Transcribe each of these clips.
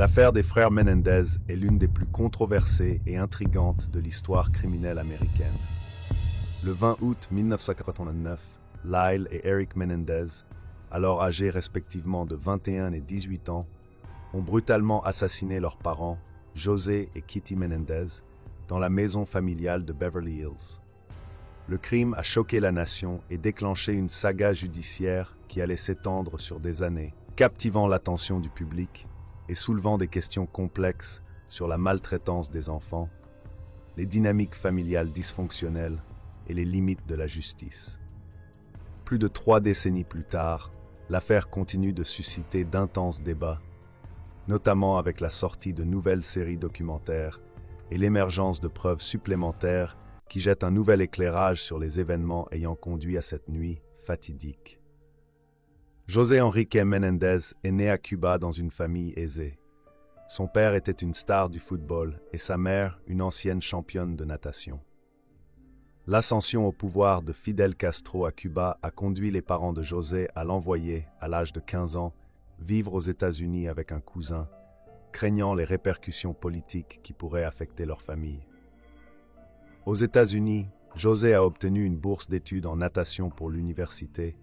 L'affaire des frères Menendez est l'une des plus controversées et intrigantes de l'histoire criminelle américaine. Le 20 août 1989, Lyle et Eric Menendez, alors âgés respectivement de 21 et 18 ans, ont brutalement assassiné leurs parents, José et Kitty Menendez, dans la maison familiale de Beverly Hills. Le crime a choqué la nation et déclenché une saga judiciaire qui allait s'étendre sur des années, captivant l'attention du public et soulevant des questions complexes sur la maltraitance des enfants, les dynamiques familiales dysfonctionnelles et les limites de la justice. Plus de 3 décennies plus tard, l'affaire continue de susciter d'intenses débats, notamment avec la sortie de nouvelles séries documentaires et l'émergence de preuves supplémentaires qui jettent un nouvel éclairage sur les événements ayant conduit à cette nuit fatidique. José Enrique Menendez est né à Cuba dans une famille aisée. Son père était une star du football et sa mère une ancienne championne de natation. L'ascension au pouvoir de Fidel Castro à Cuba a conduit les parents de José à l'envoyer, à l'âge de 15 ans, vivre aux États-Unis avec un cousin, craignant les répercussions politiques qui pourraient affecter leur famille. Aux États-Unis, José a obtenu une bourse d'études en natation pour l'université,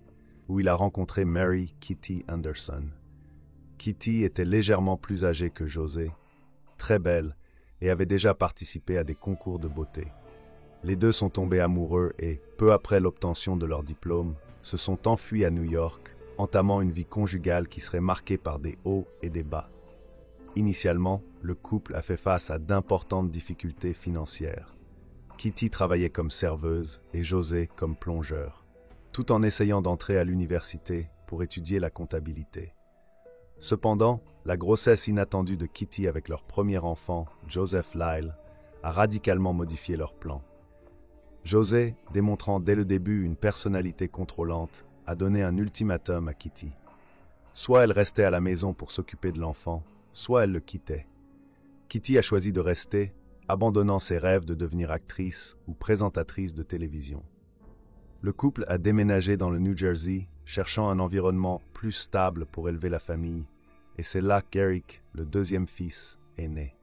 où il a rencontré Mary Kitty Anderson. Kitty était légèrement plus âgée que José, très belle, et avait déjà participé à des concours de beauté. Les deux sont tombés amoureux et, peu après l'obtention de leur diplôme, se sont enfuis à New York, entamant une vie conjugale qui serait marquée par des hauts et des bas. Initialement, le couple a fait face à d'importantes difficultés financières. Kitty travaillait comme serveuse et José comme plongeur, tout en essayant d'entrer à l'université pour étudier la comptabilité. Cependant, la grossesse inattendue de Kitty avec leur premier enfant, Joseph Lyle, a radicalement modifié leurs plans. José, démontrant dès le début une personnalité contrôlante, a donné un ultimatum à Kitty. Soit elle restait à la maison pour s'occuper de l'enfant, soit elle le quittait. Kitty a choisi de rester, abandonnant ses rêves de devenir actrice ou présentatrice de télévision. Le couple a déménagé dans le New Jersey, cherchant un environnement plus stable pour élever la famille, et c'est là qu'Eric, le deuxième fils, est né.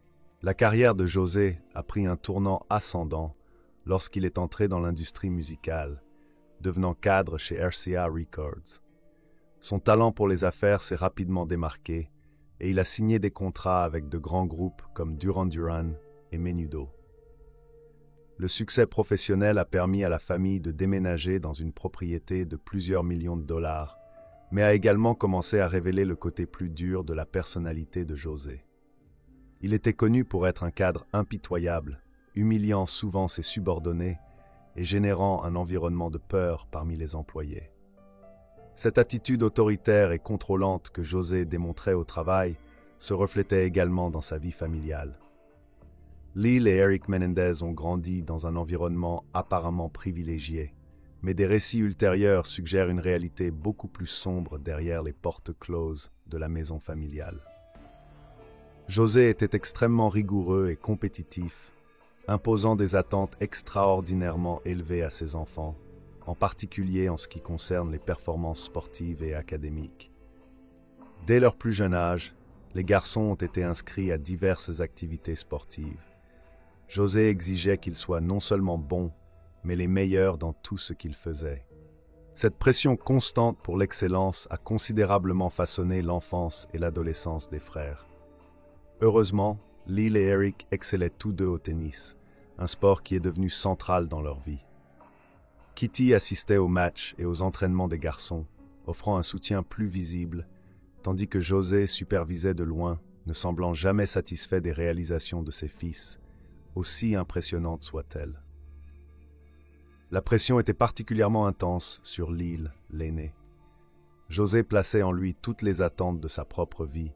La carrière de José a pris un tournant ascendant lorsqu'il est entré dans l'industrie musicale, devenant cadre chez RCA Records. Son talent pour les affaires s'est rapidement démarqué, et il a signé des contrats avec de grands groupes comme Duran Duran et Menudo. Le succès professionnel a permis à la famille de déménager dans une propriété de plusieurs millions de dollars, mais a également commencé à révéler le côté plus dur de la personnalité de José. Il était connu pour être un cadre impitoyable, humiliant souvent ses subordonnés et générant un environnement de peur parmi les employés. Cette attitude autoritaire et contrôlante que José démontrait au travail se reflétait également dans sa vie familiale. Lyle et Eric Menendez ont grandi dans un environnement apparemment privilégié, mais des récits ultérieurs suggèrent une réalité beaucoup plus sombre derrière les portes closes de la maison familiale. José était extrêmement rigoureux et compétitif, imposant des attentes extraordinairement élevées à ses enfants, en particulier en ce qui concerne les performances sportives et académiques. Dès leur plus jeune âge, les garçons ont été inscrits à diverses activités sportives. José exigeait qu'ils soient non seulement bons, mais les meilleurs dans tout ce qu'ils faisaient. Cette pression constante pour l'excellence a considérablement façonné l'enfance et l'adolescence des frères. Heureusement, Lyle et Eric excellaient tous deux au tennis, un sport qui est devenu central dans leur vie. Kitty assistait aux matchs et aux entraînements des garçons, offrant un soutien plus visible, tandis que José supervisait de loin, ne semblant jamais satisfait des réalisations de ses fils, aussi impressionnantes soient-elles. La pression était particulièrement intense sur Lyle, l'aîné. José plaçait en lui toutes les attentes de sa propre vie,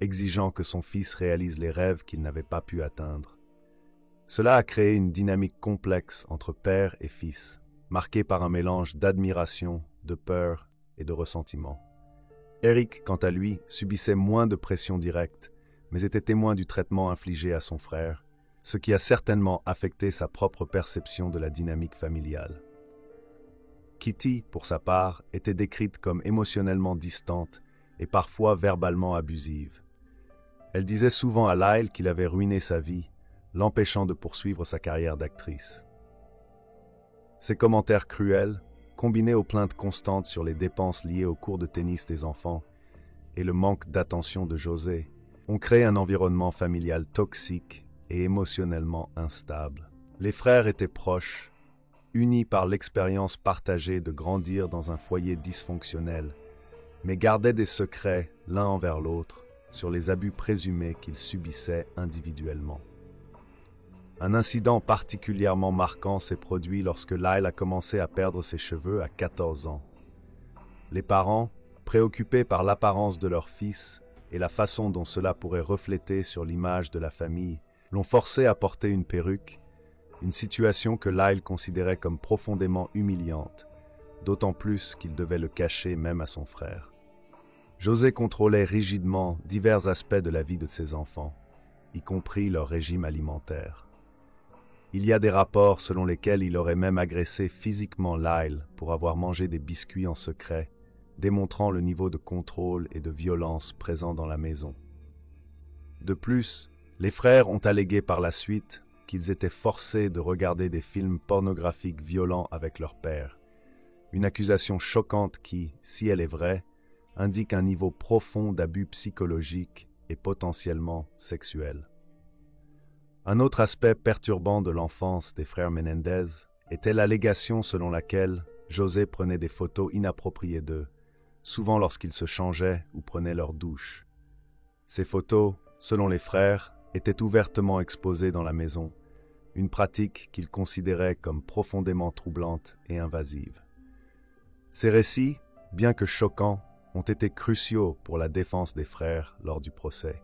exigeant que son fils réalise les rêves qu'il n'avait pas pu atteindre. Cela a créé une dynamique complexe entre père et fils, marquée par un mélange d'admiration, de peur et de ressentiment. Eric, quant à lui, subissait moins de pression directe, mais était témoin du traitement infligé à son frère, ce qui a certainement affecté sa propre perception de la dynamique familiale. Kitty, pour sa part, était décrite comme émotionnellement distante et parfois verbalement abusive. Elle disait souvent à Lyle qu'il avait ruiné sa vie, l'empêchant de poursuivre sa carrière d'actrice. Ces commentaires cruels, combinés aux plaintes constantes sur les dépenses liées aux cours de tennis des enfants et le manque d'attention de José, ont créé un environnement familial toxique et émotionnellement instable. Les frères étaient proches, unis par l'expérience partagée de grandir dans un foyer dysfonctionnel, mais gardaient des secrets l'un envers l'autre sur les abus présumés qu'ils subissaient individuellement. Un incident particulièrement marquant s'est produit lorsque Lyle a commencé à perdre ses cheveux à 14 ans. Les parents, préoccupés par l'apparence de leur fils et la façon dont cela pourrait refléter sur l'image de la famille, l'ont forcé à porter une perruque, une situation que Lyle considérait comme profondément humiliante, d'autant plus qu'il devait le cacher même à son frère. José contrôlait rigidement divers aspects de la vie de ses enfants, y compris leur régime alimentaire. Il y a des rapports selon lesquels il aurait même agressé physiquement Lyle pour avoir mangé des biscuits en secret, démontrant le niveau de contrôle et de violence présent dans la maison. De plus, les frères ont allégué par la suite qu'ils étaient forcés de regarder des films pornographiques violents avec leur père, une accusation choquante qui, si elle est vraie, indique un niveau profond d'abus psychologiques et potentiellement sexuels. Un autre aspect perturbant de l'enfance des frères Menendez était l'allégation selon laquelle José prenait des photos inappropriées d'eux, souvent lorsqu'ils se changeaient ou prenaient leur douche. Ces photos, selon les frères, étaient ouvertement exposées dans la maison, une pratique qu'ils considéraient comme profondément troublante et invasive. Ces récits, bien que choquants, ont été cruciaux pour la défense des frères lors du procès.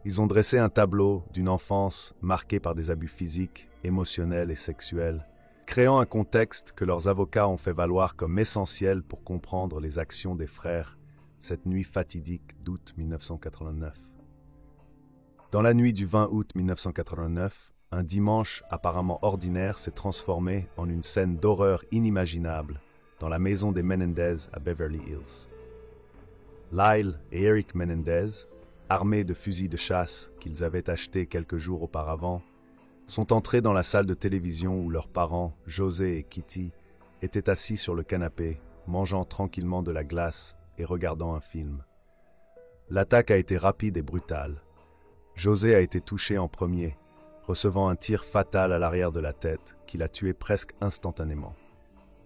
Ils ont dressé un tableau d'une enfance marquée par des abus physiques, émotionnels et sexuels, créant un contexte que leurs avocats ont fait valoir comme essentiel pour comprendre les actions des frères cette nuit fatidique d'août 1989. Dans la nuit du 20 août 1989, un dimanche apparemment ordinaire s'est transformé en une scène d'horreur inimaginable dans la maison des Menendez à Beverly Hills. Lyle et Eric Menendez, armés de fusils de chasse qu'ils avaient achetés quelques jours auparavant, sont entrés dans la salle de télévision où leurs parents, José et Kitty, étaient assis sur le canapé, mangeant tranquillement de la glace et regardant un film. L'attaque a été rapide et brutale. José a été touché en premier, recevant un tir fatal à l'arrière de la tête qui l'a tué presque instantanément.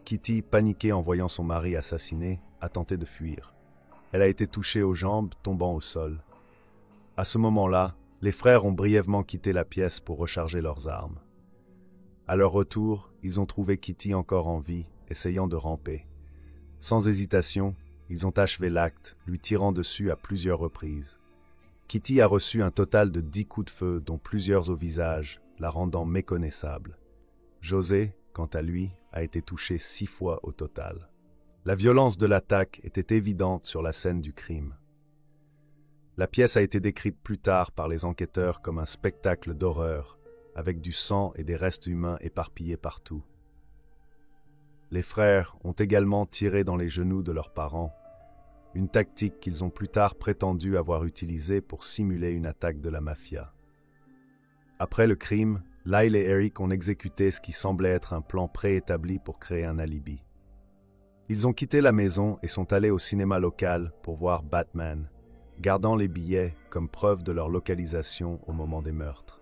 Kitty, paniquée en voyant son mari assassiné, a tenté de fuir. Elle a été touchée aux jambes, tombant au sol. À ce moment-là, les frères ont brièvement quitté la pièce pour recharger leurs armes. À leur retour, ils ont trouvé Kitty encore en vie, essayant de ramper. Sans hésitation, ils ont achevé l'acte, lui tirant dessus à plusieurs reprises. Kitty a reçu un total de 10 coups de feu, dont plusieurs au visage, la rendant méconnaissable. José, quant à lui, a été touché 6 fois au total. La violence de l'attaque était évidente sur la scène du crime. La pièce a été décrite plus tard par les enquêteurs comme un spectacle d'horreur, avec du sang et des restes humains éparpillés partout. Les frères ont également tiré dans les genoux de leurs parents, une tactique qu'ils ont plus tard prétendu avoir utilisée pour simuler une attaque de la mafia. Après le crime, Lyle et Eric ont exécuté ce qui semblait être un plan préétabli pour créer un alibi. Ils ont quitté la maison et sont allés au cinéma local pour voir Batman, gardant les billets comme preuve de leur localisation au moment des meurtres.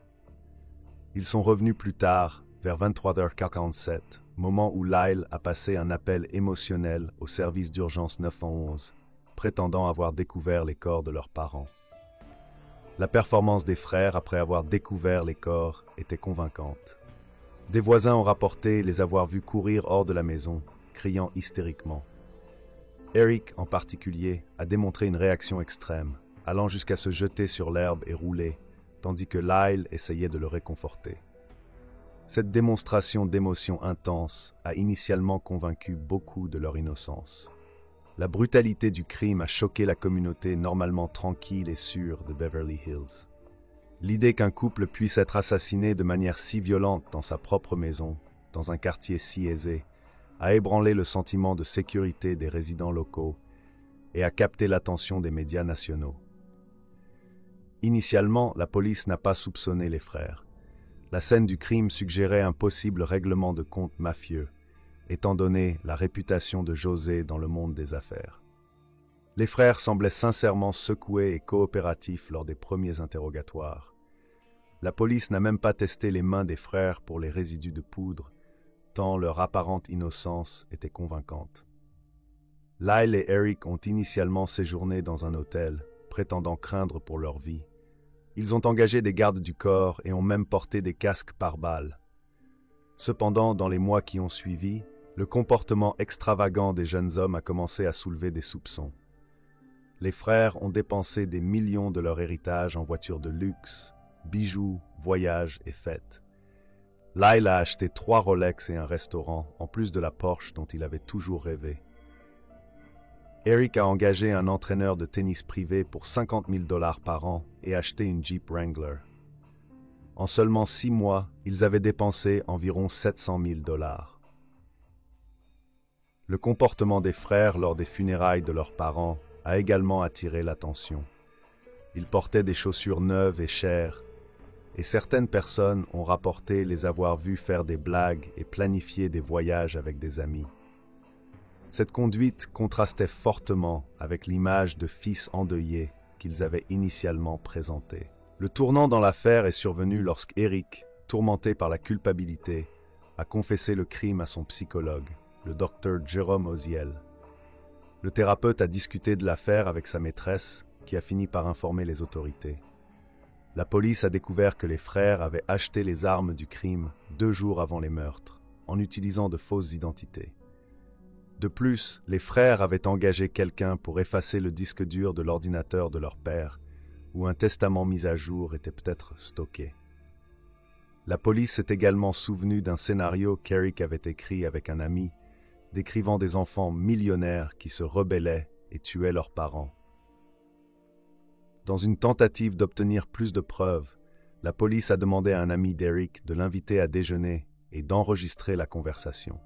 Ils sont revenus plus tard, vers 23h47, moment où Lyle a passé un appel émotionnel au service d'urgence 911, prétendant avoir découvert les corps de leurs parents. La performance des frères après avoir découvert les corps était convaincante. Des voisins ont rapporté les avoir vus courir hors de la maison, criant hystériquement. Eric, en particulier, a démontré une réaction extrême, allant jusqu'à se jeter sur l'herbe et rouler, tandis que Lyle essayait de le réconforter. Cette démonstration d'émotion intense a initialement convaincu beaucoup de leur innocence. La brutalité du crime a choqué la communauté normalement tranquille et sûre de Beverly Hills. L'idée qu'un couple puisse être assassiné de manière si violente dans sa propre maison, dans un quartier si aisé, a ébranlé le sentiment de sécurité des résidents locaux et a capté l'attention des médias nationaux. Initialement, la police n'a pas soupçonné les frères. La scène du crime suggérait un possible règlement de compte mafieux, étant donné la réputation de José dans le monde des affaires. Les frères semblaient sincèrement secoués et coopératifs lors des premiers interrogatoires. La police n'a même pas testé les mains des frères pour les résidus de poudre, tant leur apparente innocence était convaincante. Lyle et Eric ont initialement séjourné dans un hôtel, prétendant craindre pour leur vie. Ils ont engagé des gardes du corps et ont même porté des casques pare-balles. Cependant, dans les mois qui ont suivi, le comportement extravagant des jeunes hommes a commencé à soulever des soupçons. Les frères ont dépensé des millions de leur héritage en voitures de luxe, bijoux, voyages et fêtes. Lyle a acheté 3 Rolex et un restaurant, en plus de la Porsche dont il avait toujours rêvé. Eric a engagé un entraîneur de tennis privé pour 50 000 $ par an et acheté une Jeep Wrangler. En seulement 6 mois, ils avaient dépensé environ 700 000 $. Le comportement des frères lors des funérailles de leurs parents a également attiré l'attention. Ils portaient des chaussures neuves et chères, et certaines personnes ont rapporté les avoir vus faire des blagues et planifier des voyages avec des amis. Cette conduite contrastait fortement avec l'image de fils endeuillés qu'ils avaient initialement présentée. Le tournant dans l'affaire est survenu lorsqu'Eric, tourmenté par la culpabilité, a confessé le crime à son psychologue, le docteur Jérôme Oziel. Le thérapeute a discuté de l'affaire avec sa maîtresse, qui a fini par informer les autorités. La police a découvert que les frères avaient acheté les armes du crime 2 jours avant les meurtres, en utilisant de fausses identités. De plus, les frères avaient engagé quelqu'un pour effacer le disque dur de l'ordinateur de leur père, où un testament mis à jour était peut-être stocké. La police s'est également souvenue d'un scénario qu'Eric avait écrit avec un ami, décrivant des enfants millionnaires qui se rebellaient et tuaient leurs parents. Dans une tentative d'obtenir plus de preuves, la police a demandé à un ami d'Eric de l'inviter à déjeuner et d'enregistrer la conversation.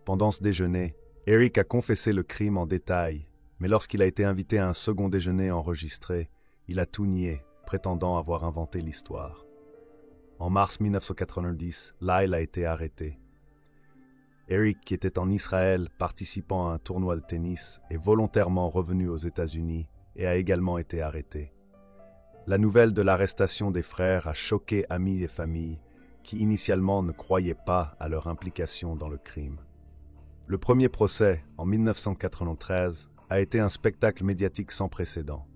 Pendant ce déjeuner, Eric a confessé le crime en détail, mais lorsqu'il a été invité à un second déjeuner enregistré, il a tout nié, prétendant avoir inventé l'histoire. En mars 1990, Lyle a été arrêté. Eric, qui était en Israël participant à un tournoi de tennis, est volontairement revenu aux États-Unis et a également été arrêté. La nouvelle de l'arrestation des frères a choqué amis et familles qui initialement ne croyaient pas à leur implication dans le crime. Le premier procès, en 1993, a été un spectacle médiatique sans précédent.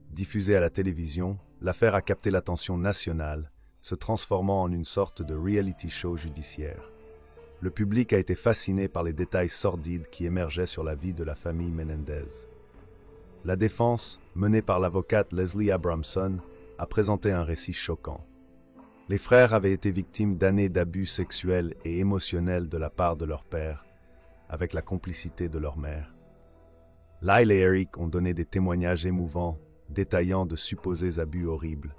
Diffusé à la télévision, l'affaire a capté l'attention nationale, se transformant en une sorte de reality show judiciaire. Le public a été fasciné par les détails sordides qui émergeaient sur la vie de la famille Menendez. La défense, menée par l'avocate Leslie Abramson, a présenté un récit choquant. Les frères avaient été victimes d'années d'abus sexuels et émotionnels de la part de leur père, avec la complicité de leur mère. Lyle et Eric ont donné des témoignages émouvants, détaillant de supposés abus horribles.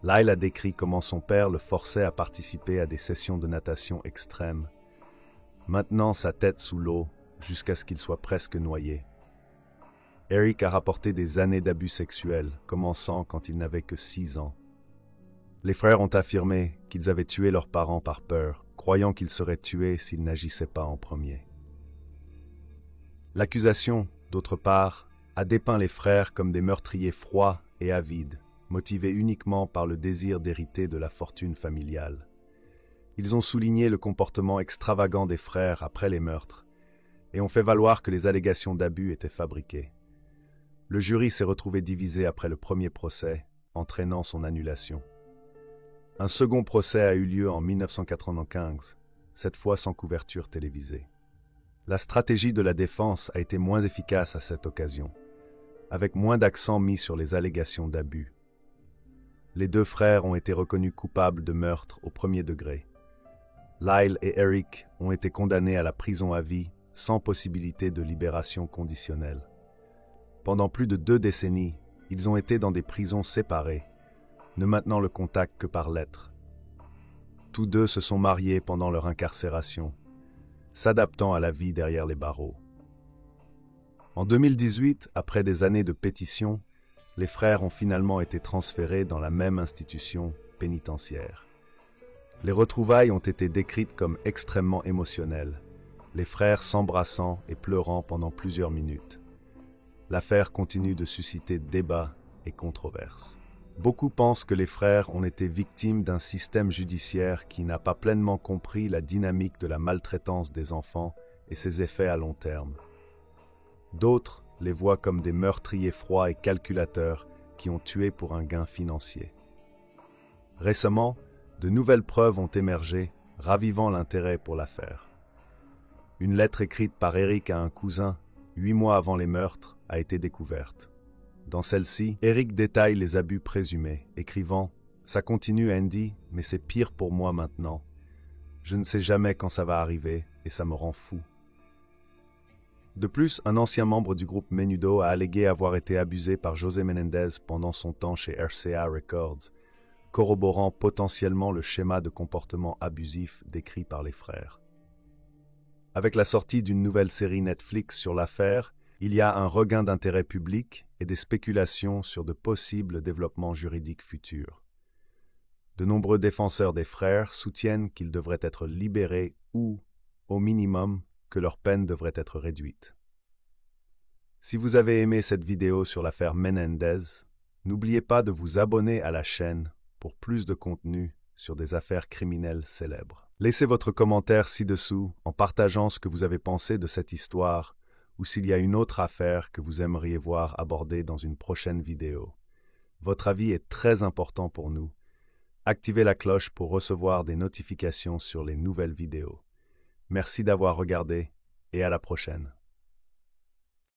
Lyle a décrit comment son père le forçait à participer à des sessions de natation extrêmes, maintenant sa tête sous l'eau jusqu'à ce qu'il soit presque noyé. Eric a rapporté des années d'abus sexuels, commençant quand il n'avait que 6 ans. Les frères ont affirmé qu'ils avaient tué leurs parents par peur, croyant qu'ils seraient tués s'ils n'agissaient pas en premier. L'accusation, d'autre part, a dépeint les frères comme des meurtriers froids et avides, motivés uniquement par le désir d'hériter de la fortune familiale. Ils ont souligné le comportement extravagant des frères après les meurtres et ont fait valoir que les allégations d'abus étaient fabriquées. Le jury s'est retrouvé divisé après le premier procès, entraînant son annulation. Un second procès a eu lieu en 1995, cette fois sans couverture télévisée. La stratégie de la défense a été moins efficace à cette occasion, avec moins d'accent mis sur les allégations d'abus. Les 2 frères ont été reconnus coupables de meurtre au premier degré. Lyle et Eric ont été condamnés à la prison à vie sans possibilité de libération conditionnelle. Pendant plus de 2 décennies, ils ont été dans des prisons séparées, ne maintenant le contact que par lettres. Tous 2 se sont mariés pendant leur incarcération, s'adaptant à la vie derrière les barreaux. En 2018, après des années de pétitions, les frères ont finalement été transférés dans la même institution pénitentiaire. Les retrouvailles ont été décrites comme extrêmement émotionnelles, les frères s'embrassant et pleurant pendant plusieurs minutes. L'affaire continue de susciter débats et controverses. Beaucoup pensent que les frères ont été victimes d'un système judiciaire qui n'a pas pleinement compris la dynamique de la maltraitance des enfants et ses effets à long terme. D'autres les voient comme des meurtriers froids et calculateurs qui ont tué pour un gain financier. Récemment, de nouvelles preuves ont émergé, ravivant l'intérêt pour l'affaire. Une lettre écrite par Eric à un cousin, 8 mois avant les meurtres, a été découverte. Dans celle-ci, Eric détaille les abus présumés, écrivant « Ça continue Andy, mais c'est pire pour moi maintenant. Je ne sais jamais quand ça va arriver et ça me rend fou. » De plus, un ancien membre du groupe Menudo a allégué avoir été abusé par José Menendez pendant son temps chez RCA Records, corroborant potentiellement le schéma de comportement abusif décrit par les frères. Avec la sortie d'une nouvelle série Netflix sur l'affaire, il y a un regain d'intérêt public et des spéculations sur de possibles développements juridiques futurs. De nombreux défenseurs des frères soutiennent qu'ils devraient être libérés ou, au minimum, que leur peine devrait être réduite. Si vous avez aimé cette vidéo sur l'affaire Menendez, n'oubliez pas de vous abonner à la chaîne pour plus de contenu sur des affaires criminelles célèbres. Laissez votre commentaire ci-dessous en partageant ce que vous avez pensé de cette histoire ou s'il y a une autre affaire que vous aimeriez voir abordée dans une prochaine vidéo. Votre avis est très important pour nous. Activez la cloche pour recevoir des notifications sur les nouvelles vidéos. Merci d'avoir regardé et à la prochaine.